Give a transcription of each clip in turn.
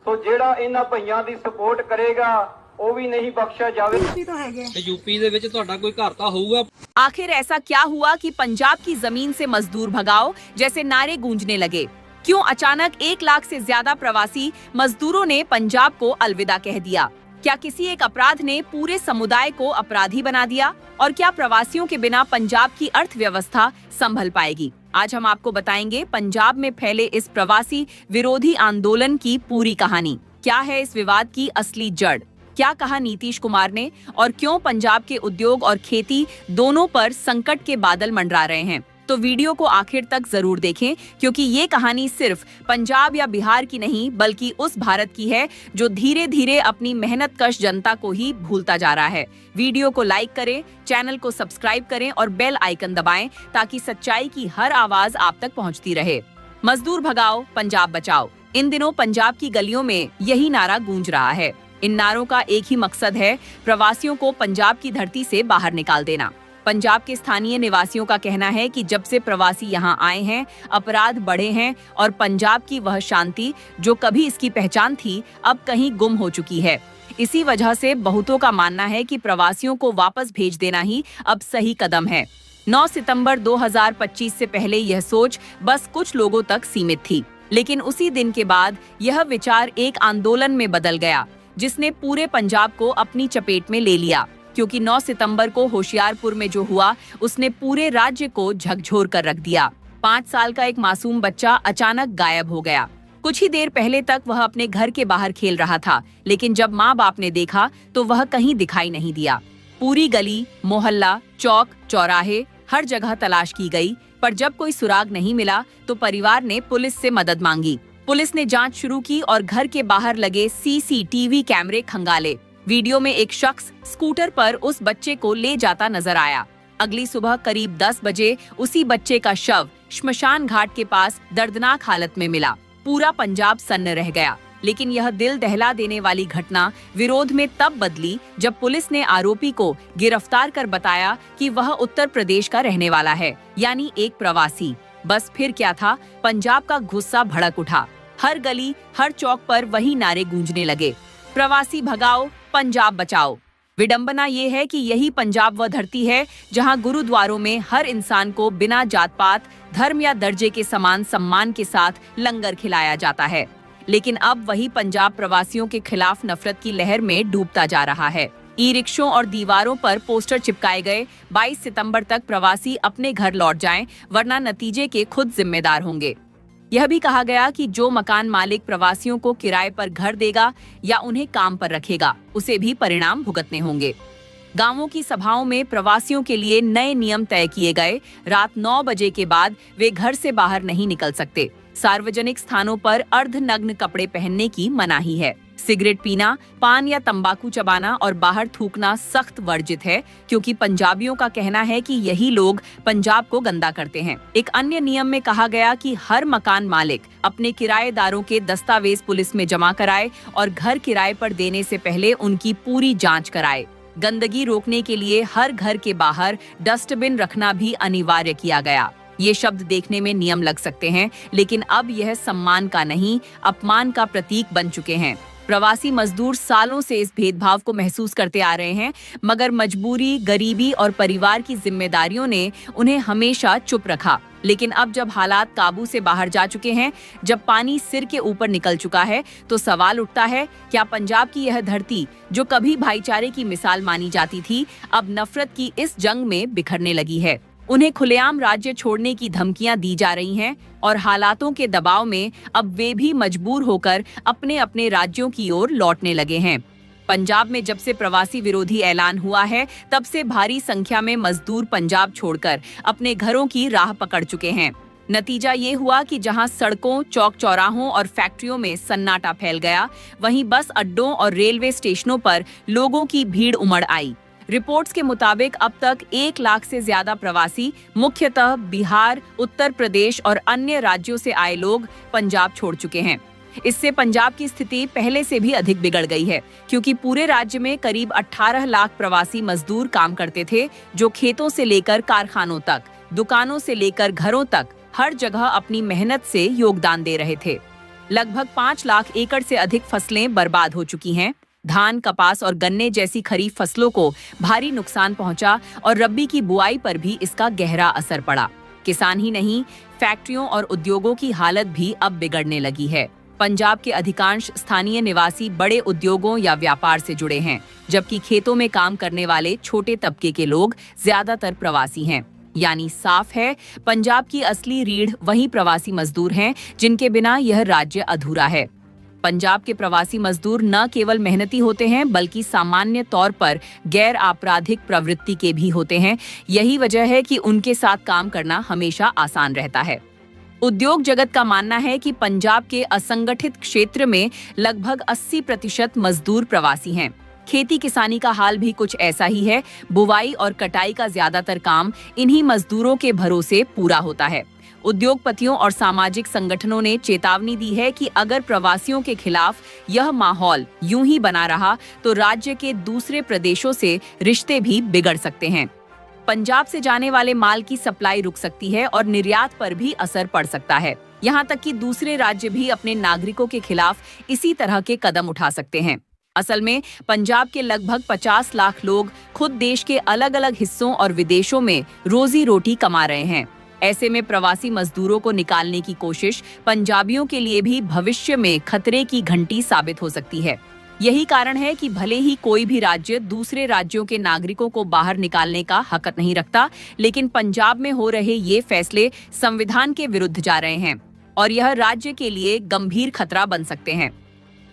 ਸੋ ਜਿਹੜਾ ਇਹਨਾਂ ਭਈਆਂ ਦੀ ਸਪੋਰਟ ਕਰੇਗਾ ਉਹ ਵੀ नहीं बख्शा जावे। यूपी ਦੇ ਵਿੱਚ ਤੁਹਾਡਾ ਕੋਈ ਘਰ ਤਾਂ ਹੋਊਗਾ। आखिर ऐसा क्या हुआ कि पंजाब की जमीन से मजदूर भगाओ जैसे नारे गूंजने लगे? क्यों अचानक 1 लाख से ज्यादा प्रवासी मजदूरों ने पंजाब को अलविदा कह दिया? क्या किसी एक अपराध ने पूरे समुदाय को अपराधी बना दिया? और क्या प्रवासियों के बिना पंजाब की अर्थव्यवस्था संभल पाएगी? आज हम आपको बताएंगे पंजाब में फैले इस प्रवासी विरोधी आंदोलन की पूरी कहानी। क्या है इस विवाद की असली जड़? क्या कहा नीतीश कुमार ने? और क्यों पंजाब के उद्योग और खेती दोनों पर संकट के बादल मंडरा रहे हैं? तो वीडियो को आखिर तक जरूर देखें, क्योंकि ये कहानी सिर्फ पंजाब या बिहार की नहीं बल्कि उस भारत की है जो धीरे धीरे अपनी मेहनतकश जनता को ही भूलता जा रहा है। वीडियो को लाइक करें, चैनल को सब्सक्राइब करें और बेल आइकन दबाएं ताकि सच्चाई की हर आवाज आप तक पहुंचती रहे। मजदूर भगाओ, पंजाब बचाओ। इन दिनों पंजाब की गलियों में यही नारा गूंज रहा है। इन नारों का एक ही मकसद है, प्रवासियों को पंजाब की धरती से बाहर निकाल देना। पंजाब के स्थानीय निवासियों का कहना है कि जब से प्रवासी यहाँ आए हैं, अपराध बढ़े हैं और पंजाब की वह शांति जो कभी इसकी पहचान थी, अब कहीं गुम हो चुकी है। इसी वजह से बहुतों का मानना है कि प्रवासियों को वापस भेज देना ही अब सही कदम है। 9 सितंबर 2025 से पहले यह सोच बस कुछ लोगों तक सीमित थी, लेकिन उसी दिन के बाद यह विचार एक आंदोलन में बदल गया जिसने पूरे पंजाब को अपनी चपेट में ले लिया। क्योंकि 9 सितंबर को होशियारपुर में जो हुआ उसने पूरे राज्य को झकझोर कर रख दिया। 5 साल का एक मासूम बच्चा अचानक गायब हो गया। कुछ ही देर पहले तक वह अपने घर के बाहर खेल रहा था, लेकिन जब माँ बाप ने देखा तो वह कहीं दिखाई नहीं दिया। पूरी गली, मोहल्ला, चौक, चौराहे, हर जगह तलाश की गई, पर जब कोई सुराग नहीं मिला तो परिवार ने पुलिस से मदद मांगी। पुलिस ने जांच शुरू की और घर के बाहर लगे सीसीटीवी कैमरे खंगाले। वीडियो में एक शख्स स्कूटर पर उस बच्चे को ले जाता नजर आया। अगली सुबह करीब 10 बजे उसी बच्चे का शव श्मशान घाट के पास दर्दनाक हालत में मिला। पूरा पंजाब सन्न रह गया। लेकिन यह दिल दहला देने वाली घटना विरोध में तब बदली जब पुलिस ने आरोपी को गिरफ्तार कर बताया कि वह उत्तर प्रदेश का रहने वाला है, यानी एक प्रवासी। बस फिर क्या था, पंजाब का गुस्सा भड़क उठा। हर गली, हर चौक पर वही नारे गूंजने लगे, प्रवासी भगाओ, पंजाब बचाओ। विडंबना ये है कि यही पंजाब वह धरती है जहां गुरुद्वारों में हर इंसान को बिना जात पात, धर्म या दर्जे के समान सम्मान के साथ लंगर खिलाया जाता है। लेकिन अब वही पंजाब प्रवासियों के खिलाफ नफरत की लहर में डूबता जा रहा है। ई रिक्शों और दीवारों पर पोस्टर चिपकाए गए, 22 सितंबर तक प्रवासी अपने घर लौट जाएं, वरना नतीजे के खुद जिम्मेदार होंगे। यह भी कहा गया कि जो मकान मालिक प्रवासियों को किराए पर घर देगा या उन्हें काम पर रखेगा, उसे भी परिणाम भुगतने होंगे। गांवों की सभाओं में प्रवासियों के लिए नए नियम तय किए गए। रात 9 बजे के बाद वे घर से बाहर नहीं निकल सकते। सार्वजनिक स्थानों पर अर्धनग्न कपड़े पहनने की मनाही है। सिगरेट पीना, पान या तंबाकू चबाना और बाहर थूकना सख्त वर्जित है, क्योंकि पंजाबियों का कहना है कि यही लोग पंजाब को गंदा करते हैं। एक अन्य नियम में कहा गया कि हर मकान मालिक अपने किराएदारों के दस्तावेज पुलिस में जमा कराए और घर किराए पर देने से पहले उनकी पूरी जांच कराए। गंदगी रोकने के लिए हर घर के बाहर डस्टबिन रखना भी अनिवार्य किया गया। ये शब्द देखने में नियम लग सकते हैं, लेकिन अब यह सम्मान का नहीं, अपमान का प्रतीक बन चुके हैं। प्रवासी मजदूर सालों से इस भेदभाव को महसूस करते आ रहे हैं, मगर मजबूरी, गरीबी और परिवार की जिम्मेदारियों ने उन्हें हमेशा चुप रखा। लेकिन अब जब हालात काबू से बाहर जा चुके हैं, जब पानी सिर के ऊपर निकल चुका है, तो सवाल उठता है, क्या पंजाब की यह धरती जो कभी भाईचारे की मिसाल मानी जाती थी, अब नफरत की इस जंग में बिखरने लगी है? उन्हें खुलेआम राज्य छोड़ने की धमकियां दी जा रही हैं और हालातों के दबाव में अब वे भी मजबूर होकर अपने अपने राज्यों की ओर लौटने लगे हैं। पंजाब में जब से प्रवासी विरोधी ऐलान हुआ है, तब से भारी संख्या में मजदूर पंजाब छोड़कर अपने घरों की राह पकड़ चुके हैं। नतीजा ये हुआ कि जहां सड़कों, चौक चौराहों और फैक्ट्रियों में सन्नाटा फैल गया, वहीं बस अड्डों और रेलवे स्टेशनों पर लोगों की भीड़ उमड़ आई। रिपोर्ट्स के मुताबिक अब तक 1 लाख से ज्यादा प्रवासी, मुख्यतः बिहार, उत्तर प्रदेश और अन्य राज्यों से आए लोग पंजाब छोड़ चुके हैं। इससे पंजाब की स्थिति पहले से भी अधिक बिगड़ गई है, क्योंकि पूरे राज्य में करीब 18 लाख प्रवासी मजदूर काम करते थे, जो खेतों से लेकर कारखानों तक, दुकानों से लेकर घरों तक हर जगह अपनी मेहनत से योगदान दे रहे थे। लगभग 5 लाख एकड़ से अधिक फसलें बर्बाद हो चुकी हैं। धान, कपास और गन्ने जैसी खरीफ फसलों को भारी नुकसान पहुंचा और रब्बी की बुआई पर भी इसका गहरा असर पड़ा। किसान ही नहीं, फैक्ट्रियों और उद्योगों की हालत भी अब बिगड़ने लगी है। पंजाब के अधिकांश स्थानीय निवासी बड़े उद्योगों या व्यापार से जुड़े हैं, जबकि खेतों में काम करने वाले छोटे तबके के लोग ज्यादातर प्रवासी हैं। यानी साफ है, पंजाब की असली रीढ़ वही प्रवासी मजदूर हैं, जिनके बिना यह राज्य अधूरा है। पंजाब के प्रवासी मजदूर न केवल मेहनती होते हैं, बल्कि सामान्य तौर पर गैर आपराधिक प्रवृत्ति के भी होते हैं। यही वजह है कि उनके साथ काम करना हमेशा आसान रहता है। उद्योग जगत का मानना है कि पंजाब के असंगठित क्षेत्र में लगभग 80% मजदूर प्रवासी हैं। खेती किसानी का हाल भी कुछ ऐसा ही है। बुवाई और कटाई का ज्यादातर काम इन्हीं मजदूरों के भरोसे पूरा होता है। उद्योगपतियों और सामाजिक संगठनों ने चेतावनी दी है कि अगर प्रवासियों के खिलाफ यह माहौल यूं ही बना रहा तो राज्य के दूसरे प्रदेशों से रिश्ते भी बिगड़ सकते हैं। पंजाब से जाने वाले माल की सप्लाई रुक सकती है और निर्यात पर भी असर पड़ सकता है। यहाँ तक कि दूसरे राज्य भी अपने नागरिकों के खिलाफ इसी तरह के कदम उठा सकते हैं। असल में पंजाब के लगभग 50 लाख लोग खुद देश के अलग अलग हिस्सों और विदेशों में रोजी रोटी कमा रहे हैं। ऐसे में प्रवासी मजदूरों को निकालने की कोशिश पंजाबियों के लिए भी भविष्य में खतरे की घंटी साबित हो सकती है। यही कारण है कि भले ही कोई भी राज्य दूसरे राज्यों के नागरिकों को बाहर निकालने का हक नहीं रखता, लेकिन पंजाब में हो रहे ये फैसले संविधान के विरुद्ध जा रहे हैं और यह राज्य के लिए गंभीर खतरा बन सकते हैं।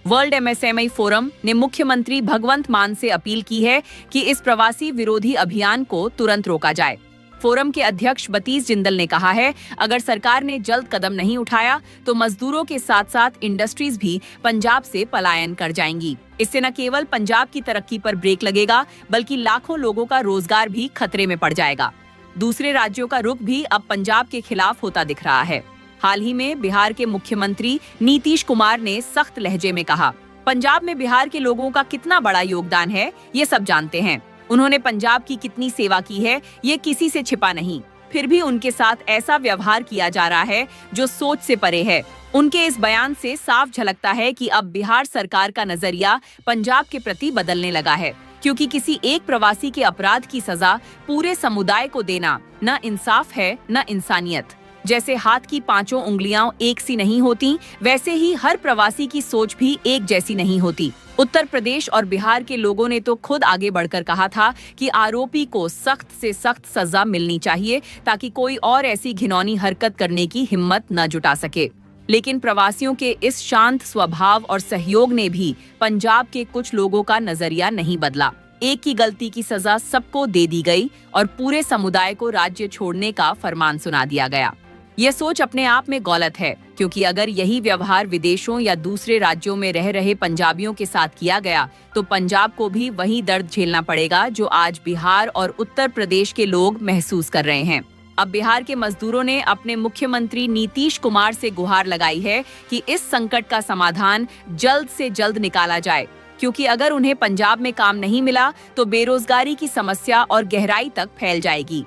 वर्ल्ड एमएसएमई फोरम ने मुख्यमंत्री भगवंत मान से अपील की है कि इस प्रवासी विरोधी अभियान को तुरंत रोका जाए। फोरम के अध्यक्ष बतीस जिंदल ने कहा है, अगर सरकार ने जल्द कदम नहीं उठाया तो मजदूरों के साथ साथ इंडस्ट्रीज भी पंजाब से पलायन कर जाएंगी। इससे न केवल पंजाब की तरक्की पर ब्रेक लगेगा, बल्कि लाखों लोगों का रोजगार भी खतरे में पड़ जाएगा। दूसरे राज्यों का रुख भी अब पंजाब के खिलाफ होता दिख रहा है। हाल ही में बिहार के मुख्यमंत्री नीतीश कुमार ने सख्त लहजे में कहा, पंजाब में बिहार के लोगों का कितना बड़ा योगदान है ये सब जानते हैं। उन्होंने पंजाब की कितनी सेवा की है ये किसी से छिपा नहीं। फिर भी उनके साथ ऐसा व्यवहार किया जा रहा है जो सोच से परे है। उनके इस बयान से साफ झलकता है कि अब बिहार सरकार का नजरिया पंजाब के प्रति बदलने लगा है, क्योंकि किसी एक प्रवासी के अपराध की सजा पूरे समुदाय को देना न इंसाफ है न इंसानियत। जैसे हाथ की पांचों उंगलियां एक सी नहीं होती, वैसे ही हर प्रवासी की सोच भी एक जैसी नहीं होती। उत्तर प्रदेश और बिहार के लोगों ने तो खुद आगे बढ़कर कहा था कि आरोपी को सख्त से सख्त सजा मिलनी चाहिए, ताकि कोई और ऐसी घिनौनी हरकत करने की हिम्मत न जुटा सके। लेकिन प्रवासियों के इस शांत स्वभाव और सहयोग ने भी पंजाब के कुछ लोगों का नजरिया नहीं बदला। एक की गलती की सजा सबको दे दी गई और पूरे समुदाय को राज्य छोड़ने का फरमान सुना दिया गया। यह सोच अपने आप में गलत है, क्योंकि अगर यही व्यवहार विदेशों या दूसरे राज्यों में रह रहे पंजाबियों के साथ किया गया तो पंजाब को भी वही दर्द झेलना पड़ेगा जो आज बिहार और उत्तर प्रदेश के लोग महसूस कर रहे हैं। अब बिहार के मजदूरों ने अपने मुख्यमंत्री नीतीश कुमार से गुहार लगाई है कि इस संकट का समाधान जल्द से जल्द निकाला जाए, क्योंकि अगर उन्हें पंजाब में काम नहीं मिला तो बेरोजगारी की समस्या और गहराई तक फैल जाएगी।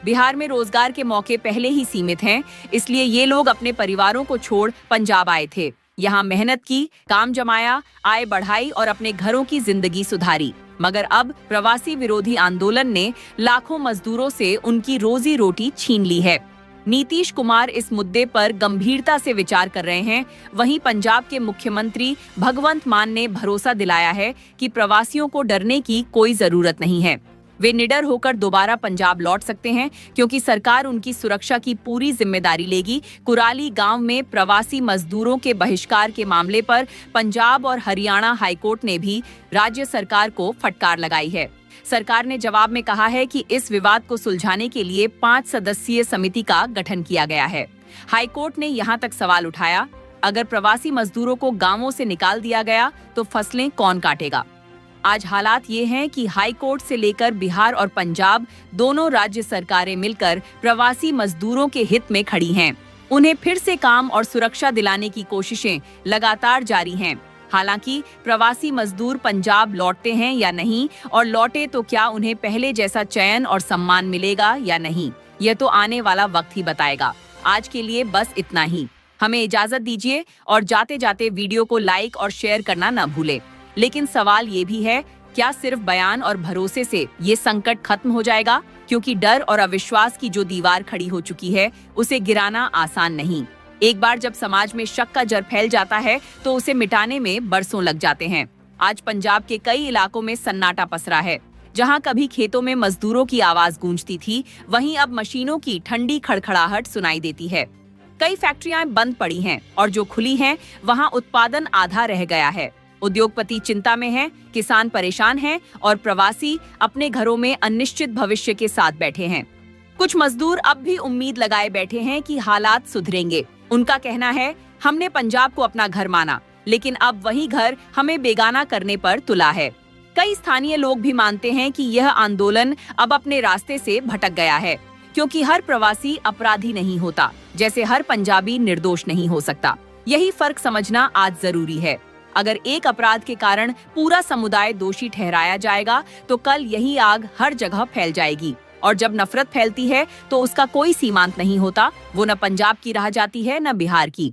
बिहार में रोजगार के मौके पहले ही सीमित हैं, इसलिए ये लोग अपने परिवारों को छोड़ पंजाब आए थे। यहाँ मेहनत की, काम जमाया, आय बढ़ाई और अपने घरों की जिंदगी सुधारी। मगर अब प्रवासी विरोधी आंदोलन ने लाखों मजदूरों से उनकी रोजी रोटी छीन ली है। नीतीश कुमार इस मुद्दे पर गंभीरता से विचार कर रहे हैं। वहीं पंजाब के मुख्यमंत्री भगवंत मान ने भरोसा दिलाया है कि प्रवासियों को डरने की कोई जरूरत नहीं है। वे निडर होकर दोबारा पंजाब लौट सकते हैं, क्योंकि सरकार उनकी सुरक्षा की पूरी जिम्मेदारी लेगी। कुराली गांव में प्रवासी मजदूरों के बहिष्कार के मामले पर पंजाब और हरियाणा हाईकोर्ट ने भी राज्य सरकार को फटकार लगाई है। सरकार ने जवाब में कहा है कि इस विवाद को सुलझाने के लिए 5 सदस्यीय समिति का गठन किया गया है। हाईकोर्ट ने यहाँ तक सवाल उठाया, अगर प्रवासी मजदूरों को गांवों से निकाल दिया गया तो फसलें कौन काटेगा? आज हालात ये हैं कि हाई कोर्ट से लेकर बिहार और पंजाब दोनों राज्य सरकारें मिलकर प्रवासी मजदूरों के हित में खड़ी हैं। उन्हें फिर से काम और सुरक्षा दिलाने की कोशिशें लगातार जारी हैं। हालांकि प्रवासी मजदूर पंजाब लौटते हैं या नहीं, और लौटे तो क्या उन्हें पहले जैसा चयन और सम्मान मिलेगा या नहीं, यह तो आने वाला वक्त ही बताएगा। आज के लिए बस इतना ही। हमें इजाजत दीजिए और जाते जाते वीडियो को लाइक और शेयर करना न भूलें। लेकिन सवाल ये भी है, क्या सिर्फ बयान और भरोसे से ये संकट खत्म हो जाएगा? क्योंकि डर और अविश्वास की जो दीवार खड़ी हो चुकी है, उसे गिराना आसान नहीं। एक बार जब समाज में शक का जर फैल जाता है तो उसे मिटाने में बरसों लग जाते हैं। आज पंजाब के कई इलाकों में सन्नाटा पसरा है। जहां कभी खेतों में मजदूरों की आवाज गूंजती थी, वहीं अब मशीनों की ठंडी खड़खड़ाहट सुनाई देती है। कई फैक्ट्रियां बंद पड़ी हैं और जो खुली हैं, वहां उत्पादन आधा रह गया है। उद्योगपति चिंता में हैं, किसान परेशान हैं और प्रवासी अपने घरों में अनिश्चित भविष्य के साथ बैठे हैं। कुछ मजदूर अब भी उम्मीद लगाए बैठे हैं कि हालात सुधरेंगे। उनका कहना है, हमने पंजाब को अपना घर माना, लेकिन अब वही घर हमें बेगाना करने पर तुला है। कई स्थानीय लोग भी मानते हैं कि यह आंदोलन अब अपने रास्ते से भटक गया है, क्योंकि हर प्रवासी अपराधी नहीं होता, जैसे हर पंजाबी निर्दोष नहीं हो सकता। यही फर्क समझना आज जरूरी है। अगर एक अपराध के कारण पूरा समुदाय दोषी ठहराया जाएगा, तो कल यही आग हर जगह फैल जाएगी। और जब नफरत फैलती है तो उसका कोई सीमांत नहीं होता। वो न पंजाब की रह जाती है, न बिहार की।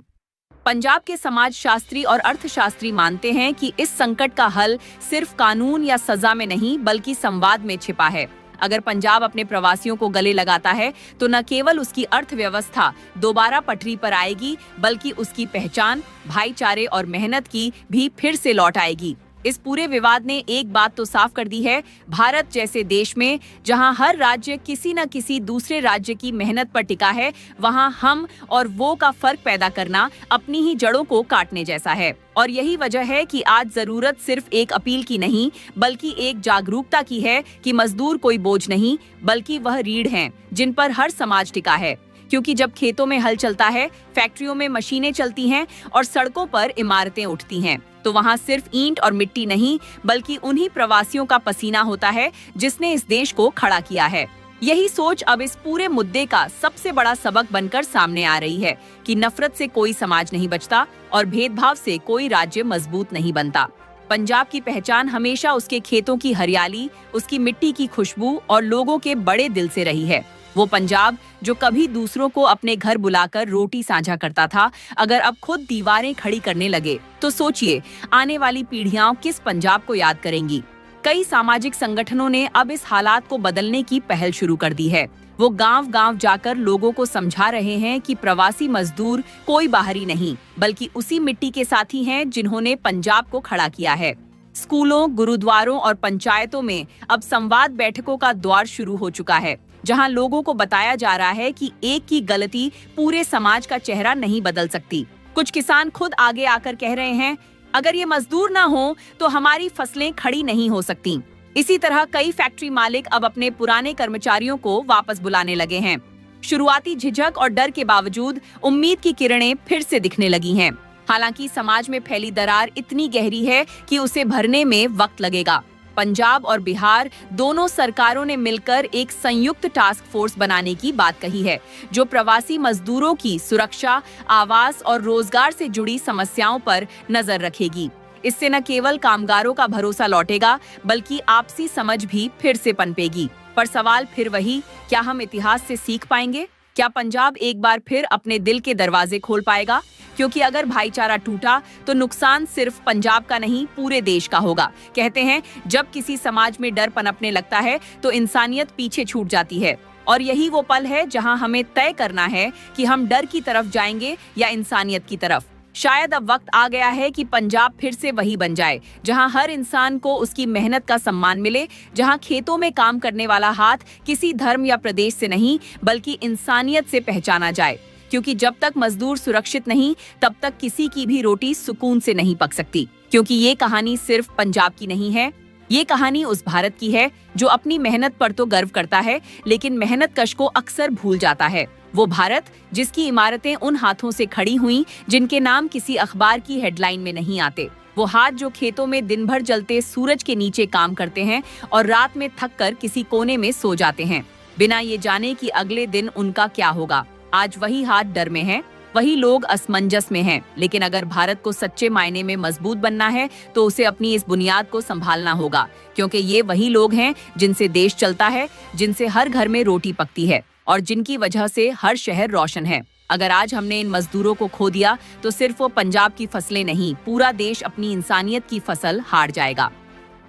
पंजाब के समाजशास्त्री और अर्थशास्त्री मानते हैं कि इस संकट का हल सिर्फ कानून या सजा में नहीं, बल्कि संवाद में छिपा है। अगर पंजाब अपने प्रवासियों को गले लगाता है तो न केवल उसकी अर्थव्यवस्था दोबारा पटरी पर आएगी, बल्कि उसकी पहचान, भाईचारे और मेहनत की भी फिर से लौट आएगी। इस पूरे विवाद ने एक बात तो साफ कर दी है, भारत जैसे देश में जहां हर राज्य किसी न किसी दूसरे राज्य की मेहनत पर टिका है, वहां हम और वो का फर्क पैदा करना अपनी ही जड़ों को काटने जैसा है। और यही वजह है कि आज जरूरत सिर्फ एक अपील की नहीं, बल्कि एक जागरूकता की है कि मजदूर कोई बोझ नहीं, बल्कि वह रीढ़ हैं जिन पर हर समाज टिका है। क्योंकि जब खेतों में हल चलता है, फैक्ट्रियों में मशीनें चलती हैं और सड़कों पर इमारतें उठती हैं, तो वहाँ सिर्फ ईंट और मिट्टी नहीं, बल्कि उन्हीं प्रवासियों का पसीना होता है जिसने इस देश को खड़ा किया है। यही सोच अब इस पूरे मुद्दे का सबसे बड़ा सबक बनकर सामने आ रही है कि नफरत से कोई समाज नहीं बचता और भेदभाव से कोई राज्य मजबूत नहीं बनता। पंजाब की पहचान हमेशा उसके खेतों की हरियाली, उसकी मिट्टी की खुशबू और लोगों के बड़े दिल से रही है। वो पंजाब जो कभी दूसरों को अपने घर बुलाकर रोटी साझा करता था, अगर अब खुद दीवारें खड़ी करने लगे तो सोचिए आने वाली पीढ़ियां किस पंजाब को याद करेंगी। कई सामाजिक संगठनों ने अब इस हालात को बदलने की पहल शुरू कर दी है। वो गांव-गांव जाकर लोगों को समझा रहे हैं कि प्रवासी मजदूर कोई बाहरी नहीं, बल्कि उसी मिट्टी के साथी हैं जिन्होंने पंजाब को खड़ा किया है। स्कूलों, गुरुद्वारों और पंचायतों में अब संवाद बैठकों का दौर शुरू हो चुका है, जहां लोगों को बताया जा रहा है कि एक की गलती पूरे समाज का चेहरा नहीं बदल सकती। कुछ किसान खुद आगे आकर कह रहे हैं, अगर ये मजदूर ना हो तो हमारी फसलें खड़ी नहीं हो सकती। इसी तरह कई फैक्ट्री मालिक अब अपने पुराने कर्मचारियों को वापस बुलाने लगे हैं। शुरुआती झिझक और डर के बावजूद उम्मीद की किरणें फिर से दिखने लगी हैं। हालांकि समाज में फैली दरार इतनी गहरी है कि उसे भरने में वक्त लगेगा। पंजाब और बिहार दोनों सरकारों ने मिलकर एक संयुक्त टास्क फोर्स बनाने की बात कही है, जो प्रवासी मजदूरों की सुरक्षा, आवास और रोजगार से जुड़ी समस्याओं पर नजर रखेगी। इससे न केवल कामगारों का भरोसा लौटेगा, बल्कि आपसी समझ भी फिर से पनपेगी। पर सवाल फिर वही, क्या हम इतिहास से सीख पाएंगे? क्या पंजाब एक बार फिर अपने दिल के दरवाजे खोल पाएगा? क्योंकि अगर भाईचारा टूटा तो नुकसान सिर्फ पंजाब का नहीं, पूरे देश का होगा। कहते हैं, जब किसी समाज में डर पनपने लगता है तो इंसानियत पीछे छूट जाती है। और यही वो पल है जहां हमें तय करना है कि हम डर की तरफ जाएंगे या इंसानियत की तरफ। शायद अब वक्त आ गया है कि पंजाब फिर से वही बन जाए, जहां हर इंसान को उसकी मेहनत का सम्मान मिले, जहां खेतों में काम करने वाला हाथ किसी धर्म या प्रदेश से नहीं, बल्कि इंसानियत से पहचाना जाए। क्योंकि जब तक मजदूर सुरक्षित नहीं, तब तक किसी की भी रोटी सुकून से नहीं पक सकती। क्योंकि ये कहानी सिर्फ पंजाब की नहीं है, ये कहानी उस भारत की है जो अपनी मेहनत पर तो गर्व करता है, लेकिन मेहनत कश को अक्सर भूल जाता है। वो भारत जिसकी इमारतें उन हाथों से खड़ी हुई जिनके नाम किसी अखबार की हेडलाइन में नहीं आते। वो हाथ जो खेतों में दिन भर जलते सूरज के नीचे काम करते हैं और रात में थक कर किसी कोने में सो जाते हैं, बिना ये जाने कि अगले दिन उनका क्या होगा। आज वही हाथ डर में हैं, वही लोग असमंजस में हैं। लेकिन अगर भारत को सच्चे मायने में मजबूत बनना है तो उसे अपनी इस बुनियाद को संभालना होगा, क्योंकि ये वही लोग हैं जिनसे देश चलता है, जिनसे हर घर में रोटी पकती है और जिनकी वजह से हर शहर रोशन है। अगर आज हमने इन मजदूरों को खो दिया तो सिर्फ वो पंजाब की फसलें नहीं, पूरा देश अपनी इंसानियत की फसल हार जाएगा।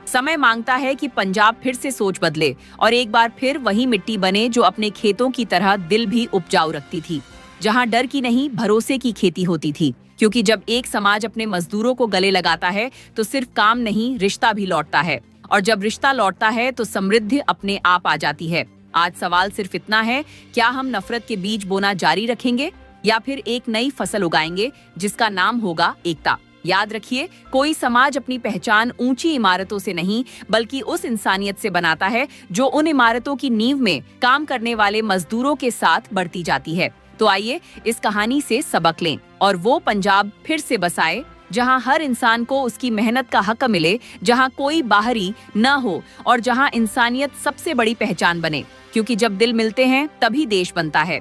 समय मांगता है कि पंजाब फिर से सोच बदले और एक बार फिर वही मिट्टी बने जो अपने खेतों की तरह दिल भी उपजाऊ रखती थी, जहां डर की नहीं भरोसे की खेती होती थी। क्योंकि जब एक समाज अपने मजदूरों को गले लगाता है तो सिर्फ काम नहीं, रिश्ता भी लौटता है, और जब रिश्ता लौटता है तो समृद्धि अपने आप आ जाती है। आज सवाल सिर्फ इतना है, क्या हम नफरत के बीज बोना जारी रखेंगे या फिर एक नई फसल उगाएंगे जिसका नाम होगा एकता। याद रखिए, कोई समाज अपनी पहचान ऊंची इमारतों से नहीं बल्कि उस इंसानियत से बनाता है जो उन इमारतों की नींव में काम करने वाले मजदूरों के साथ बढ़ती जाती है। तो आइए इस कहानी से सबक लें और वो पंजाब फिर से बसाए जहां हर इंसान को उसकी मेहनत का हक मिले, जहां कोई बाहरी न हो और जहां इंसानियत सबसे बड़ी पहचान बने। क्योंकि जब दिल मिलते हैं तभी देश बनता है।